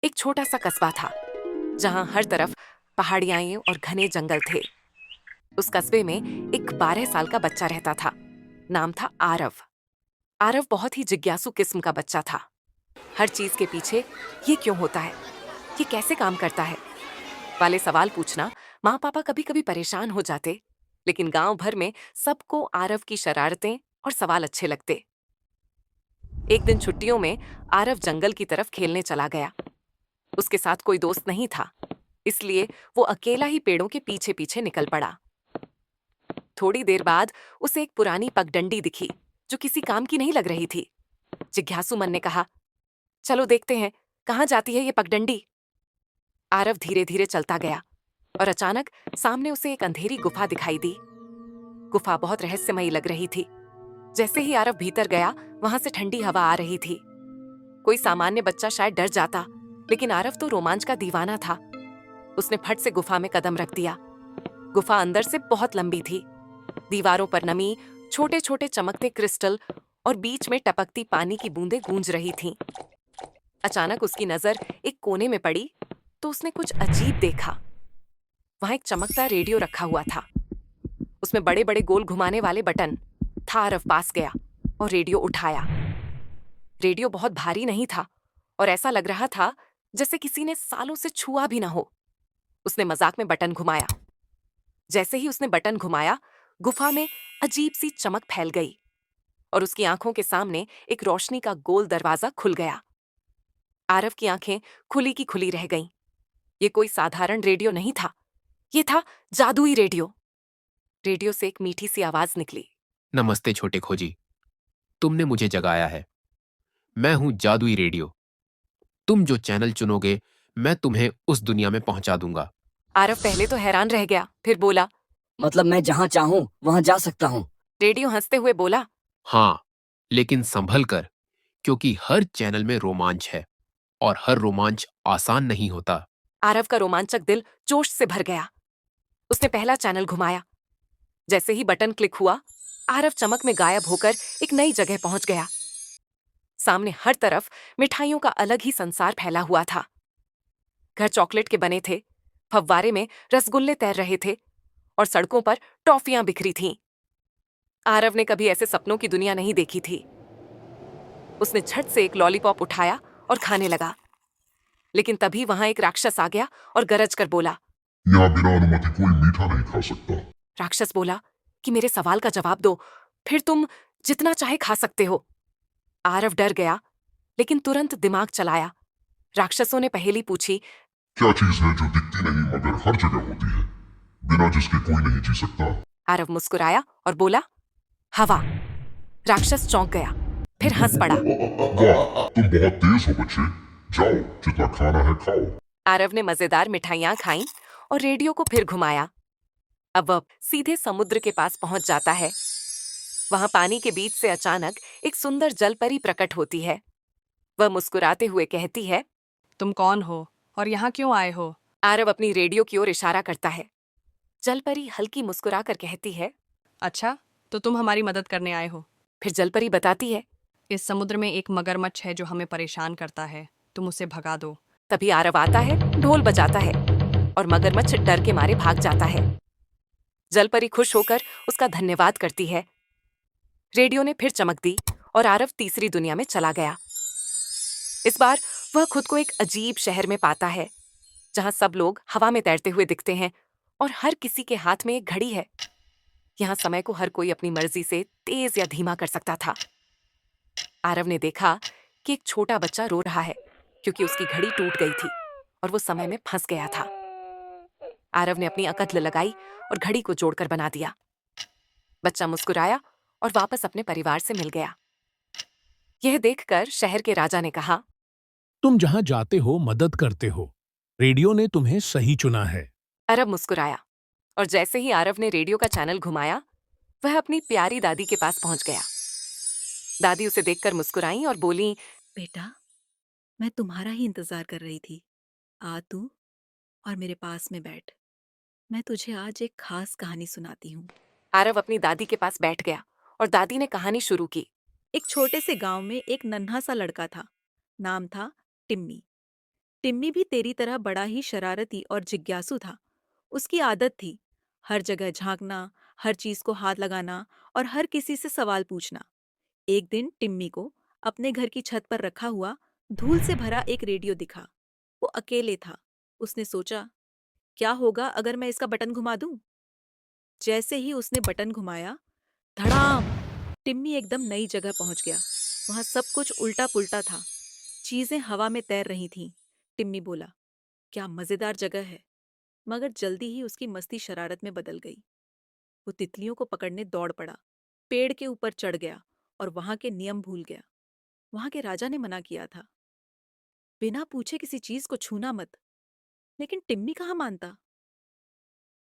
एक छोटा सा कस्बा था जहां हर तरफ पहाड़ियां और घने जंगल थे। उस कस्बे में एक 12 साल का बच्चा रहता था। नाम था आरव। आरव बहुत ही जिज्ञासु किस्म का बच्चा था। हर चीज के पीछे ये क्यों होता है, ये कैसे काम करता है वाले सवाल पूछना माँ पापा कभी कभी परेशान हो जाते। लेकिन गांव भर में सबको आरव की शरारतें और सवाल अच्छे लगते। एक दिन छुट्टियों में आरव जंगल की तरफ खेलने चला गया। उसके साथ कोई दोस्त नहीं था, इसलिए वो अकेला ही पेड़ों के पीछे पीछे निकल पड़ा। थोड़ी देर बाद उसे एक पुरानी पगडंडी दिखी जो किसी काम की नहीं लग रही थी। जिज्ञासु मन ने कहा, चलो देखते हैं कहाँ जाती है ये पगडंडी। आरव धीरे धीरे चलता गया और अचानक सामने उसे एक अंधेरी गुफा दिखाई दी। गुफा बहुत रहस्यमयी लग रही थी। जैसे ही आरव भीतर गया, वहां से ठंडी हवा आ रही थी। कोई सामान्य बच्चा शायद डर जाता, लेकिन आरव तो रोमांच का दीवाना था। उसने फट से गुफा में कदम रख दिया। गुफा अंदर से बहुत लंबी थी। दीवारों पर नमी, छोटे छोटे चमकते क्रिस्टल और बीच में टपकती पानी की बूंदें गूंज रही थीं। अचानक उसकी नजर एक कोने में पड़ी तो उसने कुछ अजीब देखा। वहां एक चमकता रेडियो रखा हुआ था। उसमें बड़े बड़े गोल घुमाने वाले बटन था। आरव पास गया और रेडियो उठाया। रेडियो बहुत भारी नहीं था और ऐसा लग रहा था जैसे किसी ने सालों से छुआ भी ना हो। उसने मजाक में बटन घुमाया। जैसे ही उसने बटन घुमाया, गुफा में अजीब सी चमक फैल गई और उसकी आंखों के सामने एक रोशनी का गोल दरवाजा खुल गया। आरव की आंखें खुली की खुली रह गईं। ये कोई साधारण रेडियो नहीं था, ये था जादुई रेडियो। रेडियो से एक मीठी सी आवाज निकली। नमस्ते छोटे खोजी, तुमने मुझे जगाया है। मैं हूं जादुई रेडियो। तुम जो चैनल चुनोगे, मैं तुम्हें उस दुनिया में पहुंचा दूंगा। आरव पहले तो हैरान रह गया, फिर बोला, मतलब मैं जहाँ चाहूँ वहाँ जा सकता हूँ? रेडियो हंसते हुए बोला, हाँ, लेकिन संभल कर, क्योंकि हर चैनल में रोमांच है और हर रोमांच आसान नहीं होता। आरव का रोमांचक दिल जोश से भर गया। उसने पहला चैनल घुमाया। जैसे ही बटन क्लिक हुआ, आरव चमक में गायब होकर एक नई जगह पहुंच गया। सामने हर तरफ मिठाइयों का अलग ही संसार फैला हुआ था। घर चॉकलेट के बने थे, फव्वारे में रसगुल्ले तैर रहे थे और सड़कों पर टॉफियां बिखरी थीं। आरव ने कभी ऐसे सपनों की दुनिया नहीं देखी थी। उसने झट से एक लॉलीपॉप उठाया और खाने लगा। लेकिन तभी वहां एक राक्षस आ गया और गरज कर बोला, यहाँ बिना अनुमति कोई मीठा नहीं खा सकता। राक्षस बोला कि मेरे सवाल का जवाब दो, फिर तुम जितना चाहे खा सकते हो। आरव डर गया, लेकिन तुरंत दिमाग चलाया। राक्षसों ने पहेली पूछी, क्या चीज है जो दिखती नहीं मगर हर जगह होती है, बिना जिसके कोई नहीं जी सकता? आरव मुस्कुराया और बोला, हवा। राक्षस चौंक गया, फिर हंस पड़ा। वाह, तुम बहुत तेज हो बच्चे। जाओ, जितना खाना है खाओ। आरव ने मजेदार मिठाइयां खाईं और रेडियो को फिर घुमाया। अब वह सीधे समुद्र के पास पहुंच जाता है। वहां पानी के बीच से अचानक एक सुंदर जलपरी प्रकट होती है। वह मुस्कुराते हुए कहती है, तुम कौन हो और यहाँ क्यों आए हो? आरव अपनी रेडियो की ओर इशारा करता है। जलपरी हल्की मुस्कुराकर कहती है, अच्छा, तो तुम हमारी मदद करने आए हो। फिर जलपरी बताती है, इस समुद्र में एक मगरमच्छ है जो हमें परेशान करता है, तुम उसे भगा दो। तभी आरव आता है, ढोल बजाता है और मगरमच्छ डर के मारे भाग जाता है। जलपरी खुश होकर उसका धन्यवाद करती है। रेडियो ने फिर चमक दी और आरव तीसरी दुनिया में चला गया। इस बार वह खुद को एक अजीब शहर में पाता है, जहां सब लोग हवा में तैरते हुए दिखते हैं और हर किसी के हाथ में एक घड़ी है। यहाँ समय को हर कोई अपनी मर्जी से तेज या धीमा कर सकता था। आरव ने देखा कि एक छोटा बच्चा रो रहा है क्योंकि उसकी घड़ी टूट गई थी और वो समय में फंस गया था। आरव ने अपनी अकल लगाई और घड़ी को जोड़कर बना दिया। बच्चा मुस्कुराया और वापस अपने परिवार से मिल गया। यह देखकर शहर के राजा ने कहा, तुम जहां जाते हो मदद करते हो। रेडियो ने तुम्हें सही चुना है। आरव मुस्कुराया और जैसे ही आरव ने रेडियो का चैनल घुमाया, वह अपनी प्यारी दादी के पास पहुंच गया। दादी उसे देखकर मुस्कुराई और बोली, बेटा, मैं तुम्हारा ही इंतजार कर रही थी। आ तू और मेरे पास में बैठ। मैं तुझे आज एक खास कहानी सुनाती हूँ। आरव अपनी दादी के पास बैठ गया और दादी ने कहानी शुरू की। एक छोटे से गांव में एक नन्हा सा लड़का था। नाम था टिम्मी। टिम्मी भी तेरी तरह बड़ा ही शरारती और जिज्ञासु था। उसकी आदत थी हर जगह झांकना, हर चीज को हाथ लगाना और हर किसी से सवाल पूछना। एक दिन टिम्मी को अपने घर की छत पर रखा हुआ धूल से भरा एक रेडियो दिखा। वो अकेले था। उसने सोचा, क्या होगा अगर मैं इसका बटन घुमा दूं? जैसे ही उसने बटन घुमाया, धड़ाम! टिम्मी एकदम नई जगह पहुंच गया। वहां सब कुछ उल्टा पुल्टा था। चीजें हवा में तैर रही थीं। टिम्मी बोला, क्या मजेदार जगह है। मगर जल्दी ही उसकी मस्ती शरारत में बदल गई। वो तितलियों को पकड़ने दौड़ पड़ा, पेड़ के ऊपर चढ़ गया और वहां के नियम भूल गया। वहां के राजा ने मना किया था, बिना पूछे किसी चीज को छूना मत। लेकिन टिम्मी कहाँ मानता।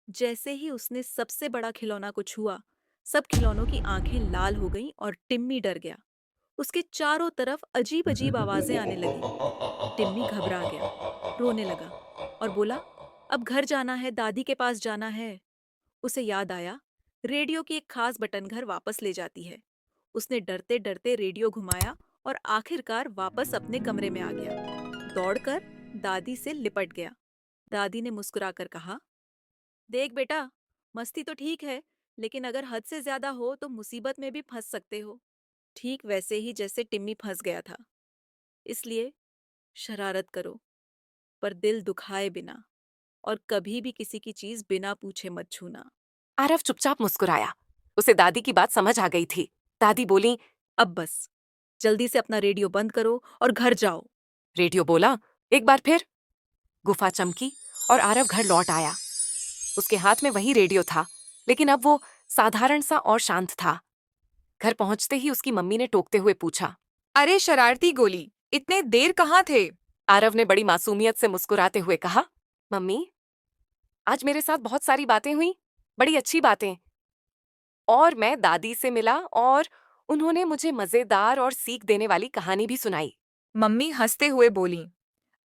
जैसे ही उसने सबसे बड़ा खिलौना को छुआ, सब खिलौनों की आंखें लाल हो गईं और टिम्मी डर गया। उसके चारों तरफ अजीब अजीब आवाजें आने लगीं। टिम्मी घबरा गया, रोने लगा और बोला, अब घर जाना है, दादी के पास जाना है। उसे याद आया, रेडियो की एक खास बटन घर वापस ले जाती है। उसने डरते डरते रेडियो घुमाया और आखिरकार वापस अपने कमरे में आ गया। दौड़कर दादी से लिपट गया। दादी ने मुस्कुराकर कहा, देख बेटा, मस्ती तो ठीक है, लेकिन अगर हद से ज्यादा हो तो मुसीबत में भी फंस सकते हो। ठीक वैसे ही जैसे टिम्मी फंस गया था। इसलिए शरारत करो, पर दिल दुखाए बिना, और कभी भी किसी की चीज बिना पूछे मत छूना। आरव चुपचाप मुस्कुराया। उसे दादी की बात समझ आ गई थी। दादी बोली, अब बस, जल्दी से अपना रेडियो बंद करो और घर जाओ। रेडियो बोला एक बार फिर। गुफा चमकी और आरव घर लौट आया। उसके हाथ में वही रेडियो था, लेकिन अब वो साधारण सा और शांत था। घर पहुंचते ही उसकी मम्मी ने टोकते हुए पूछा, अरे शरारती गोली, इतने देर कहाँ थे? आरव ने बड़ी मासूमियत से मुस्कुराते हुए कहा, मम्मी, आज मेरे साथ बहुत सारी बातें हुई, बड़ी अच्छी बातें। और मैं दादी से मिला और उन्होंने मुझे मजेदार और सीख देने वाली कहानी भी सुनाई। मम्मी हंसते हुए बोली,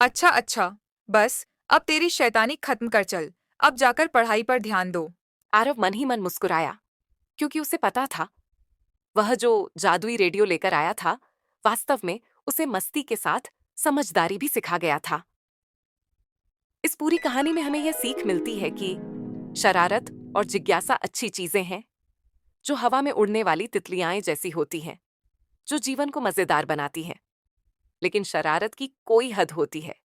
अच्छा अच्छा, बस अब तेरी शैतानी खत्म कर चल, अब जाकर पढ़ाई पर ध्यान दो। आरव मन ही मन मुस्कुराया, क्योंकि उसे पता था वह जो जादुई रेडियो लेकर आया था, वास्तव में उसे मस्ती के साथ समझदारी भी सिखा गया था। इस पूरी कहानी में हमें यह सीख मिलती है कि शरारत और जिज्ञासा अच्छी चीजें हैं, जो हवा में उड़ने वाली तितलियां जैसी होती हैं, जो जीवन को मजेदार बनाती हैं। लेकिन शरारत की कोई हद होती है,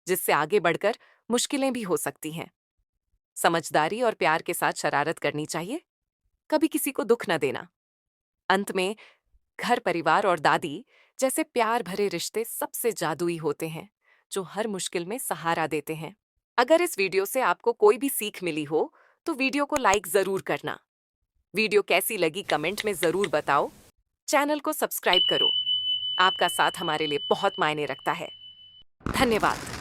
जिससे आगे बढ़कर मुश्किलें भी हो सकती हैं। समझदारी और प्यार के साथ शरारत करनी चाहिए, कभी किसी को दुख न देना। अंत में घर, परिवार और दादी जैसे प्यार भरे रिश्ते सबसे जादुई होते हैं, जो हर मुश्किल में सहारा देते हैं। अगर इस वीडियो से आपको कोई भी सीख मिली हो, तो वीडियो को लाइक जरूर करना। वीडियो कैसी लगी कमेंट में जरूर बताओ। चैनल को सब्सक्राइब करो। आपका साथ हमारे लिए बहुत मायने रखता है। धन्यवाद।